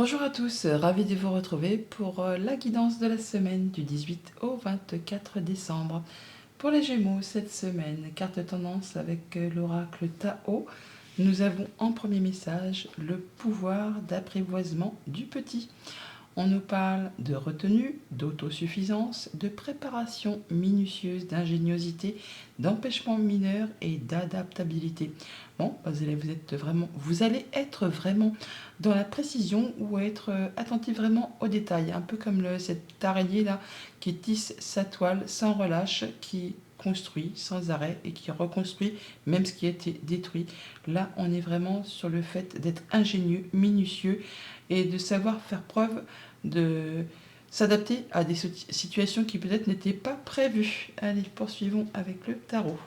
Bonjour à tous, ravi de vous retrouver pour la guidance de la semaine du 18 au 24 décembre. Pour les Gémeaux, cette semaine, carte tendance avec l'oracle Tao, nous avons en premier message le pouvoir d'apprivoisement du petit. On nous parle de retenue, d'autosuffisance, de préparation minutieuse, d'ingéniosité, d'empêchement mineur et d'adaptabilité. Bon, vous allez être vraiment dans la précision ou être attentif vraiment aux détails, un peu comme cette araignée là qui tisse sa toile sans relâche, qui construit sans arrêt et qui reconstruit même ce qui a été détruit. Là, on est vraiment sur le fait d'être ingénieux, minutieux et de savoir faire preuve de s'adapter à des situations qui peut-être n'étaient pas prévues. Allez, poursuivons avec le tarot.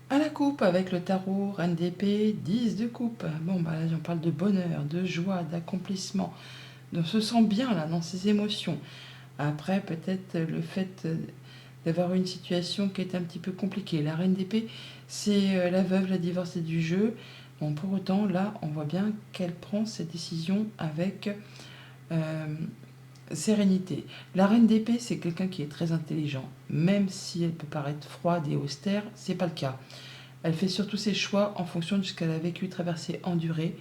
À la coupe avec le tarot, reine d'épée, 10 de coupe. Bon, bah là, on parle de bonheur, de joie, d'accomplissement. On se sent bien là dans ses émotions. Après, peut-être le fait d'avoir une situation qui est un petit peu compliquée. La reine d'épée, c'est la veuve, la divorcée du jeu. Bon, pour autant, là, on voit bien qu'elle prend ses décisions avec euh, sérénité. La reine d'épée, c'est quelqu'un qui est très intelligent. Même si elle peut paraître froide et austère, c'est pas le cas. Elle fait surtout ses choix en fonction de ce qu'elle a vécu, traversé, enduré,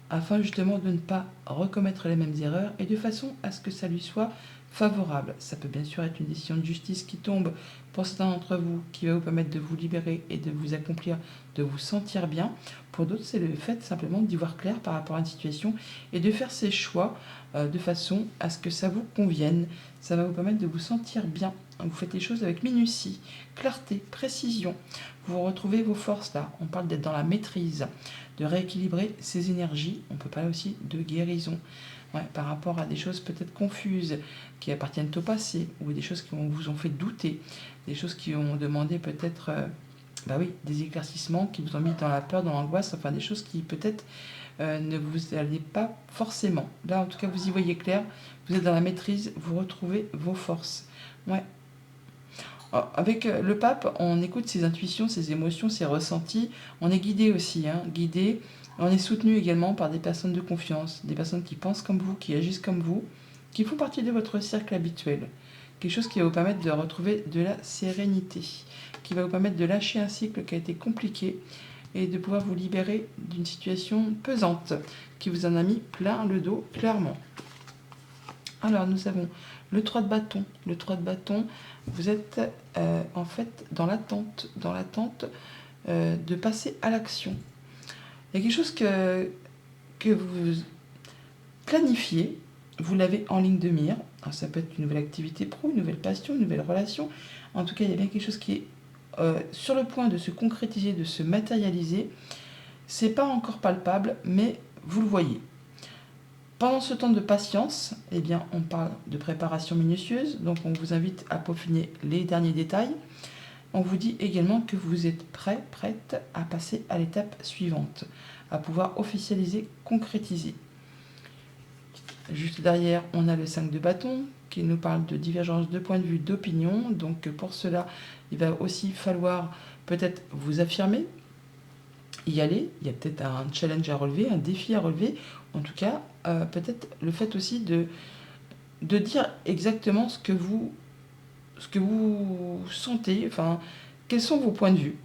afin justement de ne pas recommettre les mêmes erreurs et de façon à ce que ça lui soit favorable. Ça peut bien sûr être une décision de justice qui tombe pour certains d'entre vous, qui va vous permettre de vous libérer et de vous accomplir, de vous sentir bien. Pour d'autres, c'est le fait simplement d'y voir clair par rapport à une situation et de faire ses choix de façon à ce que ça vous convienne. Ça va vous permettre de vous sentir bien. Vous faites les choses avec minutie, clarté, précision. Vous retrouvez vos forces là. On parle d'être dans la maîtrise, de rééquilibrer ses énergies. On peut parler aussi de guérison. Ouais, par rapport à des choses peut-être confuses qui appartiennent au passé ou des choses qui vous ont fait douter, des choses qui ont demandé peut-être des éclaircissements, qui vous ont mis dans la peur, dans l'angoisse, enfin des choses qui peut-être ne vous allez pas forcément. Là, en tout cas, vous y voyez clair, vous êtes dans la maîtrise, vous retrouvez vos forces. Ouais. Avec le pape, on écoute ses intuitions, ses émotions, ses ressentis. On est guidé aussi, guidé. On est soutenu également par des personnes de confiance, des personnes qui pensent comme vous, qui agissent comme vous, qui font partie de votre cercle habituel. Quelque chose qui va vous permettre de retrouver de la sérénité, qui va vous permettre de lâcher un cycle qui a été compliqué et de pouvoir vous libérer d'une situation pesante qui vous en a mis plein le dos, clairement. Alors, nous avons le 3 de bâton. Le 3 de bâton, vous êtes en fait dans l'attente de passer à l'action. Il y a quelque chose que vous planifiez, vous l'avez en ligne de mire. Alors, ça peut être une nouvelle activité pro, une nouvelle passion, une nouvelle relation. En tout cas, il y a bien quelque chose qui est sur le point de se concrétiser, de se matérialiser. C'est pas encore palpable, mais vous le voyez. Pendant ce temps de patience, eh bien, on parle de préparation minutieuse, donc on vous invite à peaufiner les derniers détails. On vous dit également que vous êtes prêt, prête à passer à l'étape suivante, à pouvoir officialiser, concrétiser. Juste derrière, on a le 5 de bâton qui nous parle de divergence de point de vue, d'opinion. Donc pour cela, il va aussi falloir peut-être vous affirmer, y aller. Il y a peut-être un challenge à relever, un défi à relever. En tout cas, peut-être le fait aussi de dire exactement ce que vous sentez, enfin, quels sont vos points de vue.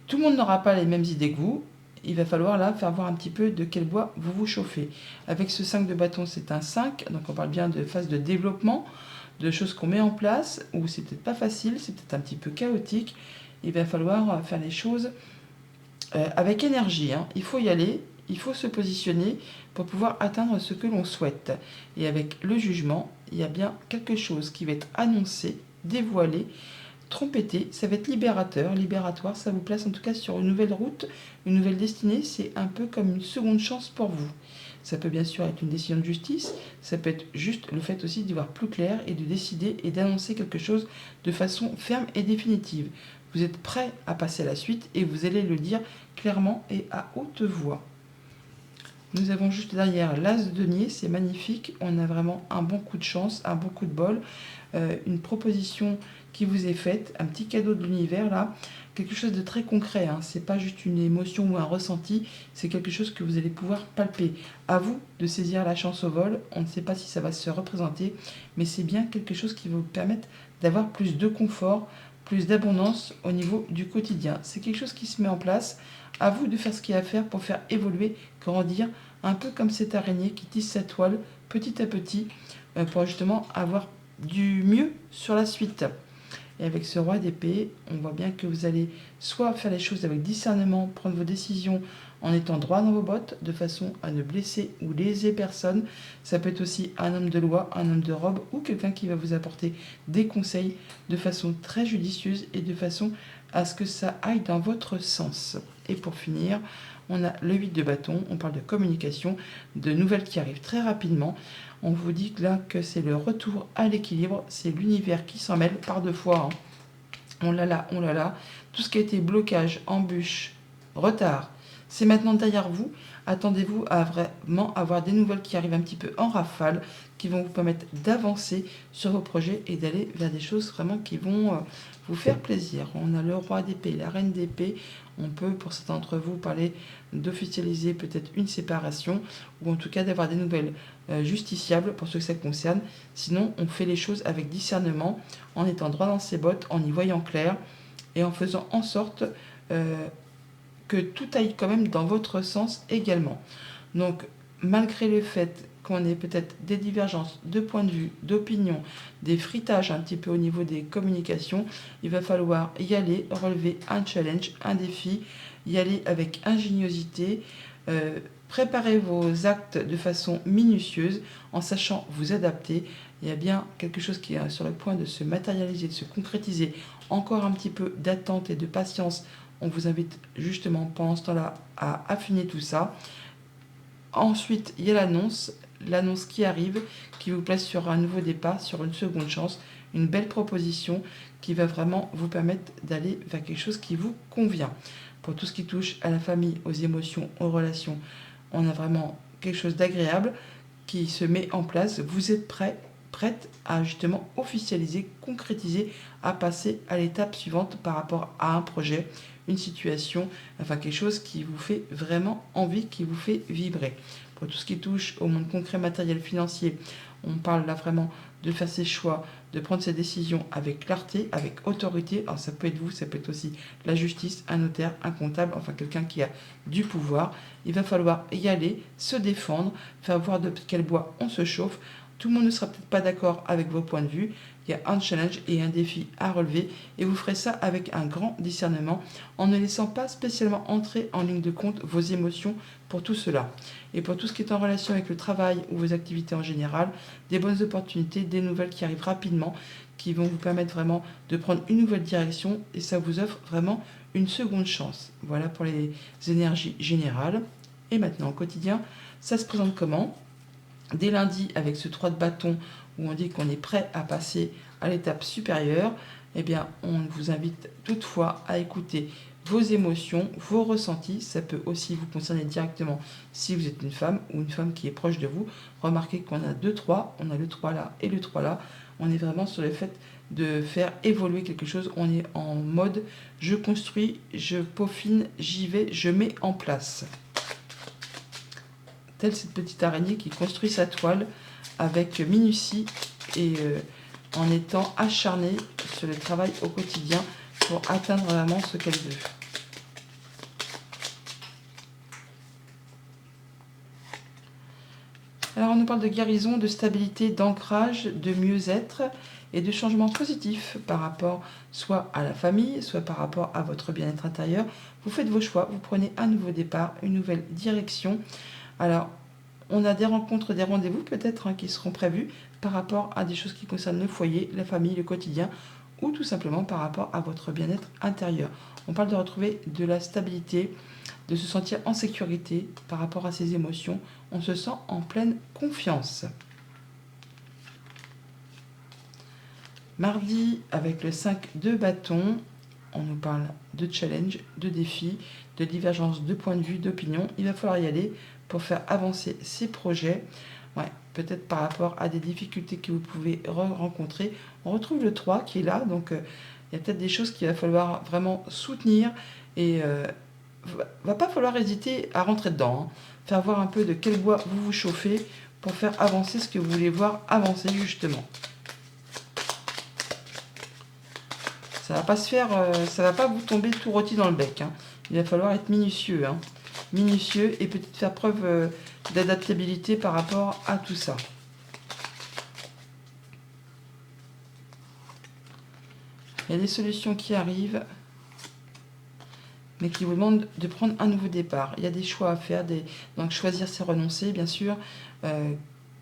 Tout le monde n'aura pas les mêmes idées que vous. Il va falloir là faire voir un petit peu de quel bois vous vous chauffez. Avec ce 5 de bâton, c'est un 5, donc on parle bien de phase de développement, de choses qu'on met en place, où c'est peut-être pas facile, c'est peut-être un petit peu chaotique. Il va falloir faire les choses avec énergie. Il faut y aller, il faut se positionner pour pouvoir atteindre ce que l'on souhaite. Et avec le jugement, il y a bien quelque chose qui va être annoncé, dévoilé, trompetté. Ça va être libérateur, libératoire. Ça vous place en tout cas sur une nouvelle route, une nouvelle destinée. C'est un peu comme une seconde chance pour vous. Ça peut bien sûr être une décision de justice, ça peut être juste le fait aussi d'y voir plus clair et de décider et d'annoncer quelque chose de façon ferme et définitive. Vous êtes prêt à passer à la suite et vous allez le dire clairement et à haute voix. Nous avons juste derrière l'as de denier, c'est magnifique. On a vraiment un bon coup de chance, un bon coup de bol, une proposition qui vous est faite, un petit cadeau de l'univers là, quelque chose de très concret, hein. C'est pas juste une émotion ou un ressenti, c'est quelque chose que vous allez pouvoir palper. À vous de saisir la chance au vol. On ne sait pas si ça va se représenter, mais c'est bien quelque chose qui va vous permettre d'avoir plus de confort, plus d'abondance au niveau du quotidien. C'est quelque chose qui se met en place. À vous de faire ce qu'il y a à faire pour faire évoluer, grandir, un peu comme cette araignée qui tisse sa toile petit à petit pour justement avoir du mieux sur la suite. Et avec ce roi d'épée, on voit bien que vous allez soit faire les choses avec discernement, prendre vos décisions en étant droit dans vos bottes, de façon à ne blesser ou léser personne. Ça peut être aussi un homme de loi, un homme de robe ou quelqu'un qui va vous apporter des conseils de façon très judicieuse et de façon à ce que ça aille dans votre sens. Et pour finir, on a le 8 de bâton, on parle de communication, de nouvelles qui arrivent très rapidement. On vous dit là que c'est le retour à l'équilibre, c'est l'univers qui s'en mêle par deux fois, hein. On l'a là, on l'a là. Tout ce qui a été blocage, embûche, retard, c'est maintenant derrière vous. Attendez-vous à vraiment avoir des nouvelles qui arrivent un petit peu en rafale, qui vont vous permettre d'avancer sur vos projets et d'aller vers des choses vraiment qui vont vous faire plaisir. On a le roi d'épée, la reine d'épée. On peut, pour certains d'entre vous, parler d'officialiser peut-être une séparation ou en tout cas d'avoir des nouvelles justiciables pour ceux que ça concerne. Sinon, on fait les choses avec discernement, en étant droit dans ses bottes, en y voyant clair et en faisant en sorte que tout aille quand même dans votre sens également. Donc, malgré le fait qu'on ait peut-être des divergences de point de vue, d'opinion, des fritages un petit peu au niveau des communications, il va falloir y aller, relever un challenge, un défi, y aller avec ingéniosité, préparer vos actes de façon minutieuse, en sachant vous adapter. Il y a bien quelque chose qui est sur le point de se matérialiser, de se concrétiser, encore un petit peu d'attente et de patience. On vous invite justement pendant ce temps-là à affiner tout ça. Ensuite, il y a l'annonce qui arrive, qui vous place sur un nouveau départ, sur une seconde chance, une belle proposition qui va vraiment vous permettre d'aller vers quelque chose qui vous convient. Pour tout ce qui touche à la famille, aux émotions, aux relations, on a vraiment quelque chose d'agréable qui se met en place. Vous êtes prête à justement officialiser, concrétiser, à passer à l'étape suivante par rapport à un projet, une situation, enfin quelque chose qui vous fait vraiment envie, qui vous fait vibrer. Pour tout ce qui touche au monde concret, matériel, financier, on parle là vraiment de faire ses choix, de prendre ses décisions avec clarté, avec autorité. Alors ça peut être vous, ça peut être aussi la justice, un notaire, un comptable, enfin quelqu'un qui a du pouvoir. Il va falloir y aller, se défendre, faire voir de quel bois on se chauffe. Tout le monde ne sera peut-être pas d'accord avec vos points de vue. Il y a un challenge et un défi à relever et vous ferez ça avec un grand discernement en ne laissant pas spécialement entrer en ligne de compte vos émotions pour tout cela. Et pour tout ce qui est en relation avec le travail ou vos activités en général, des bonnes opportunités, des nouvelles qui arrivent rapidement, qui vont vous permettre vraiment de prendre une nouvelle direction et ça vous offre vraiment une seconde chance. Voilà pour les énergies générales. Et maintenant, au quotidien, ça se présente comment ? Dès lundi, avec ce 3 de bâton où on dit qu'on est prêt à passer à l'étape supérieure, eh bien, on vous invite toutefois à écouter vos émotions, vos ressentis. Ça peut aussi vous concerner directement si vous êtes une femme ou une femme qui est proche de vous. Remarquez qu'on a 2-3, on a le 3 là et le 3 là. On est vraiment sur le fait de faire évoluer quelque chose. On est en mode je construis, je peaufine, j'y vais, je mets en place. Telle cette petite araignée qui construit sa toile avec minutie et en étant acharnée sur le travail au quotidien pour atteindre vraiment ce qu'elle veut. Alors on nous parle de guérison, de stabilité, d'ancrage, de mieux-être et de changements positifs par rapport soit à la famille, soit par rapport à votre bien-être intérieur. Vous faites vos choix, vous prenez un nouveau départ, une nouvelle direction. Alors, on a des rencontres, des rendez-vous peut-être qui seront prévus par rapport à des choses qui concernent le foyer, la famille, le quotidien ou tout simplement par rapport à votre bien-être intérieur. On parle de retrouver de la stabilité, de se sentir en sécurité par rapport à ses émotions. On se sent en pleine confiance. Mardi, avec le 5 de bâton, on nous parle de challenge, de défi, de divergence de points de vue, d'opinion. Il va falloir y aller pour faire avancer ces projets. Ouais, peut-être par rapport à des difficultés que vous pouvez rencontrer. On retrouve le 3 qui est là, donc Il y a peut-être des choses qu'il va falloir vraiment soutenir et va pas falloir hésiter à rentrer dedans. Faire voir un peu de quel bois vous vous chauffez pour faire avancer ce que vous voulez voir avancer justement. Ça va pas se faire, ça va pas vous tomber tout rôti dans le bec. Il va falloir être minutieux. Minutieux et peut-être faire preuve d'adaptabilité par rapport à tout ça. Il y a des solutions qui arrivent, mais qui vous demandent de prendre un nouveau départ. Il y a des choix à faire, donc choisir c'est renoncer, bien sûr.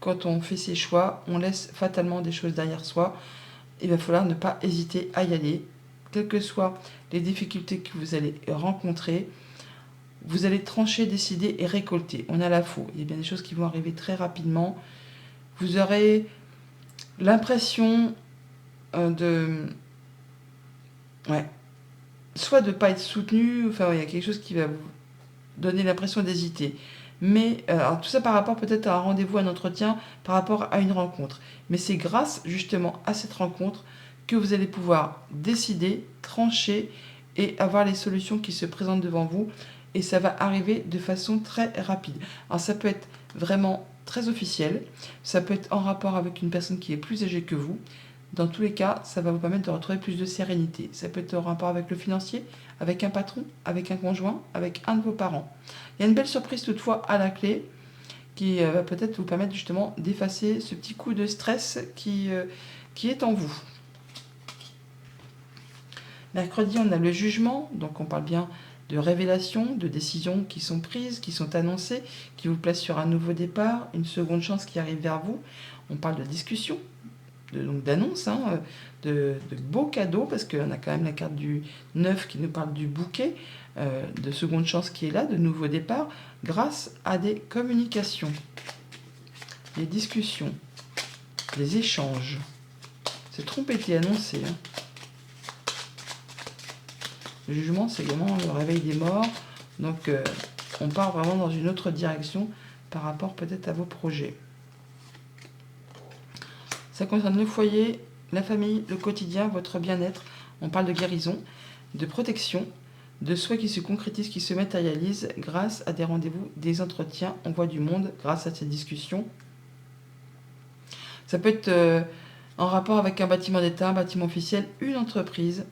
Quand on fait ses choix, on laisse fatalement des choses derrière soi. Il va falloir ne pas hésiter à y aller, quelles que soient les difficultés que vous allez rencontrer. Vous allez trancher, décider et récolter. On a la faux. Il y a bien des choses qui vont arriver très rapidement. Vous aurez l'impression de... Ouais. Soit de ne pas être soutenu, enfin il y a quelque chose qui va vous donner l'impression d'hésiter. Mais alors, tout ça par rapport peut-être à un rendez-vous, un entretien, par rapport à une rencontre. Mais c'est grâce justement à cette rencontre que vous allez pouvoir décider, trancher et avoir les solutions qui se présentent devant vous. Et ça va arriver de façon très rapide. Alors ça peut être vraiment très officiel, ça peut être en rapport avec une personne qui est plus âgée que vous. Dans tous les cas, ça va vous permettre de retrouver plus de sérénité. Ça peut être en rapport avec le financier, avec un patron, avec un conjoint, avec un de vos parents. Il y a une belle surprise toutefois à la clé qui va peut-être vous permettre justement d'effacer ce petit coup de stress qui est en vous. Mercredi, on a le jugement, donc on parle bien de révélations, de décisions qui sont prises, qui sont annoncées, qui vous placent sur un nouveau départ, une seconde chance qui arrive vers vous. On parle de discussion, donc d'annonce, de beaux cadeaux, parce qu'on a quand même la carte du 9 qui nous parle du bouquet, de seconde chance qui est là, de nouveau départ, grâce à des communications, des discussions, des échanges. C'est trop été annoncé. Le jugement, c'est également le réveil des morts. Donc, on part vraiment dans une autre direction par rapport peut-être à vos projets. Ça concerne le foyer, la famille, le quotidien, votre bien-être. On parle de guérison, de protection, de souhaits qui se concrétisent, qui se matérialisent grâce à des rendez-vous, des entretiens. On voit du monde grâce à ces discussions. Ça peut être en rapport avec un bâtiment d'État, un bâtiment officiel, une entreprise.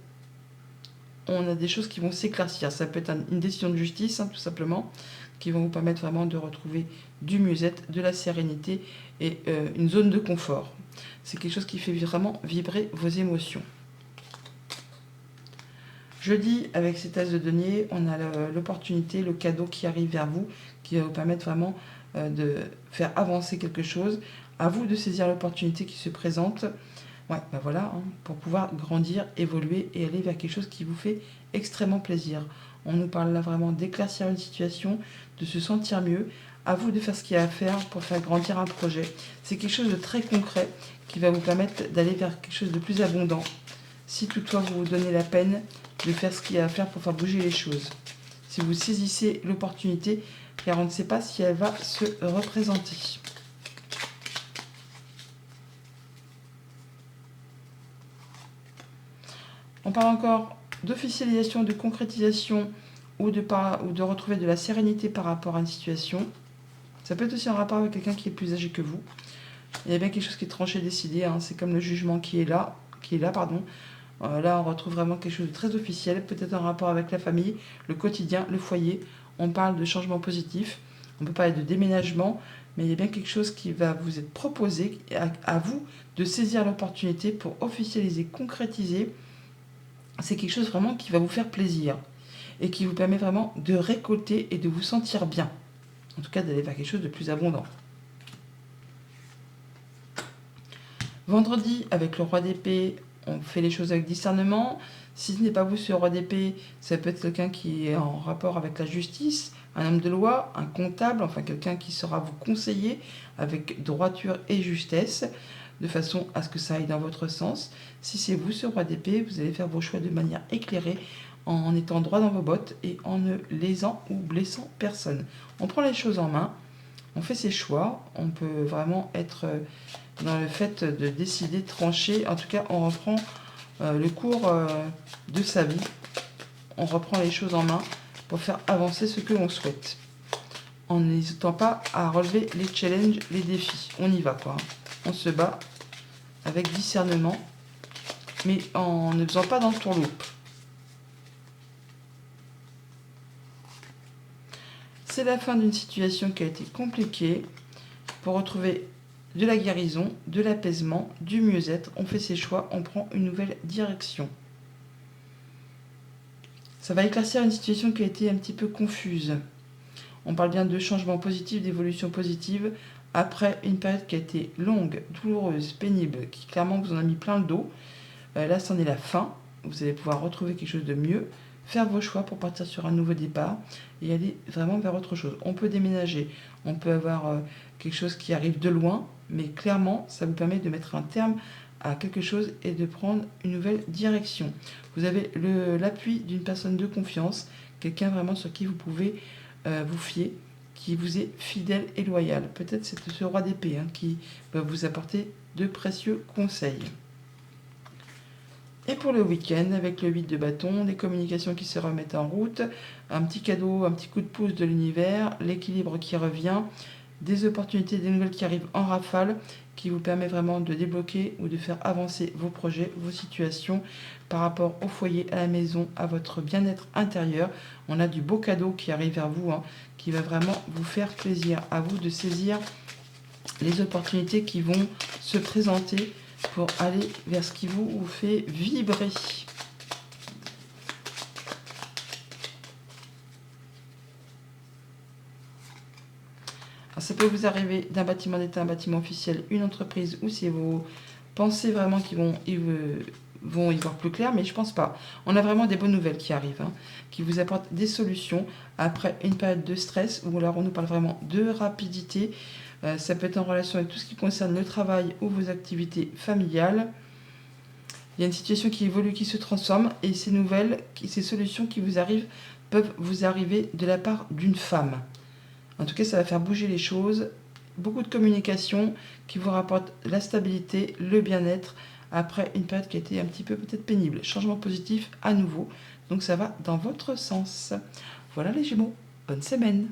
On a des choses qui vont s'éclaircir. Ça peut être une décision de justice, tout simplement, qui vont vous permettre vraiment de retrouver du mieux-être, de la sérénité et une zone de confort. C'est quelque chose qui fait vraiment vibrer vos émotions. Jeudi, avec cet as de denier, on a l'opportunité, le cadeau qui arrive vers vous, qui va vous permettre vraiment de faire avancer quelque chose. À vous de saisir l'opportunité qui se présente. Ouais, voilà, pour pouvoir grandir, évoluer et aller vers quelque chose qui vous fait extrêmement plaisir. On nous parle là vraiment d'éclaircir une situation, de se sentir mieux. À vous de faire ce qu'il y a à faire pour faire grandir un projet. C'est quelque chose de très concret qui va vous permettre d'aller vers quelque chose de plus abondant. Si toutefois vous vous donnez la peine de faire ce qu'il y a à faire pour faire bouger les choses. Si vous saisissez l'opportunité, car on ne sait pas si elle va se représenter. On parle encore d'officialisation, de concrétisation ou de retrouver de la sérénité par rapport à une situation. Ça peut être aussi en rapport avec quelqu'un qui est plus âgé que vous. Il y a bien quelque chose qui est tranché, décidé. C'est comme le jugement qui est là. Là, on retrouve vraiment quelque chose de très officiel, peut-être en rapport avec la famille, le quotidien, le foyer. On parle de changement positif. On peut parler de déménagement, mais il y a bien quelque chose qui va vous être proposé à vous de saisir l'opportunité pour officialiser, concrétiser. C'est quelque chose vraiment qui va vous faire plaisir et qui vous permet vraiment de récolter et de vous sentir bien. En tout cas, d'aller vers quelque chose de plus abondant. Vendredi, avec le roi d'épée, on fait les choses avec discernement. Si ce n'est pas vous, ce roi d'épée, ça peut être quelqu'un qui est en rapport avec la justice, un homme de loi, un comptable, enfin quelqu'un qui saura vous conseiller avec droiture et justesse, de façon à ce que ça aille dans votre sens. Si c'est vous, ce roi d'épée, vous allez faire vos choix de manière éclairée, en étant droit dans vos bottes et en ne lésant ou blessant personne. On prend les choses en main, on fait ses choix, on peut vraiment être dans le fait de décider, trancher. En tout cas, on reprend le cours de sa vie. On reprend les choses en main pour faire avancer ce que l'on souhaite. En n'hésitant pas à relever les challenges, les défis. On y va, quoi. On se bat avec discernement, mais en ne faisant pas d'entourloupe. C'est la fin d'une situation qui a été compliquée. Pour retrouver de la guérison, de l'apaisement, du mieux-être, on fait ses choix, on prend une nouvelle direction. Ça va éclaircir une situation qui a été un petit peu confuse. On parle bien de changement positif, d'évolution positive, après une période qui a été longue, douloureuse, pénible, qui clairement vous en a mis plein le dos. Là, c'en est la fin. Vous allez pouvoir retrouver quelque chose de mieux, faire vos choix pour partir sur un nouveau départ et aller vraiment vers autre chose. On peut déménager, on peut avoir quelque chose qui arrive de loin, mais clairement, ça vous permet de mettre un terme à quelque chose et de prendre une nouvelle direction. Vous avez l'appui d'une personne de confiance, quelqu'un vraiment sur qui vous pouvez vous fier, qui vous est fidèle et loyal. Peut-être c'est ce roi d'épée qui va vous apporter de précieux conseils. Et pour le week-end, avec le 8 de bâton, les communications qui se remettent en route, un petit cadeau, un petit coup de pouce de l'univers, l'équilibre qui revient, des opportunités, des nouvelles qui arrivent en rafale, qui vous permet vraiment de débloquer ou de faire avancer vos projets, vos situations par rapport au foyer, à la maison, à votre bien-être intérieur. On a du beau cadeau qui arrive vers vous, qui va vraiment vous faire plaisir. À vous de saisir les opportunités qui vont se présenter pour aller vers ce qui vous fait vibrer. Alors, ça peut vous arriver d'un bâtiment d'État, un bâtiment officiel, une entreprise, ou si vous pensez vraiment qu'ils vont y voir plus clair, mais je pense pas. On a vraiment des bonnes nouvelles qui arrivent, qui vous apportent des solutions après une période de stress, où alors on nous parle vraiment de rapidité. Ça peut être en relation avec tout ce qui concerne le travail ou vos activités familiales. Il y a une situation qui évolue, qui se transforme, et ces nouvelles, ces solutions qui vous arrivent, peuvent vous arriver de la part d'une femme. En tout cas, ça va faire bouger les choses. Beaucoup de communication qui vous rapporte la stabilité, le bien-être, après une période qui a été un petit peu peut-être pénible. Changement positif à nouveau, donc ça va dans votre sens. Voilà les Gémeaux, bonne semaine.